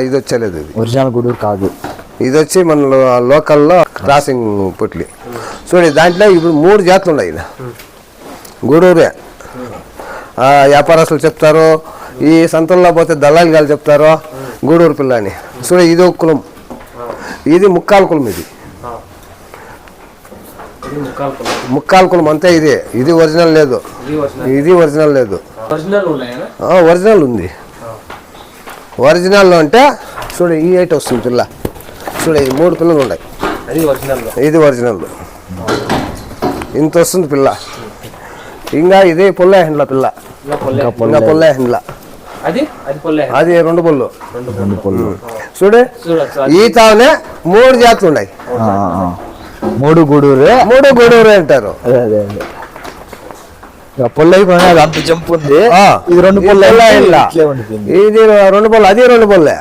ఇది వచ్చలేదు, ఇది ఒరిజినల్ గూడూరు కాదు. ఇది వచ్చి మన లోకల్లో క్రాసింగ్ పుట్లి. చూడండి దాంట్లో ఇప్పుడు 3 జాతులు ఉన్నాయి. గూడూరే వ్యాపారస్తులు చెప్తారు, ఈ సంతల్లో పోతే దళాలి గారు చెప్తారు గూడూరు పిల్ల అని. చూడ ఇది ఒక కులం, ఇది ముక్కాల కులం. ముక్కాల కులం అంతే. ఇది ఒరిజినల్ లేదు, ఇది ఒరిజినల్ లేదు. ఒరిజినల్ ఉంది. ఒరిజినల్ అంటే చూడ ఈ 8 వస్తుంది పిల్ల. చూడ ఈ 3 పిల్లలు ఉన్నాయి. ఇది ఒరిజినల్ ఇంత వస్తుంది పిల్ల. ఇంకా ఇది పొల్లే హెండ్ల పిల్ల, ఇంకా పొల్లే హెండ్ల. అది 2 పళ్ళు. చూడు ఈ తావనే 3 జాతులు ఉన్నాయి. 3 గూడూరే అంటారు. పొల్ల అంత జంపు ఉంది. ఇది 2 పళ్ళు, ఇది 2 పళ్ళు, అది 2 పళ్ళే.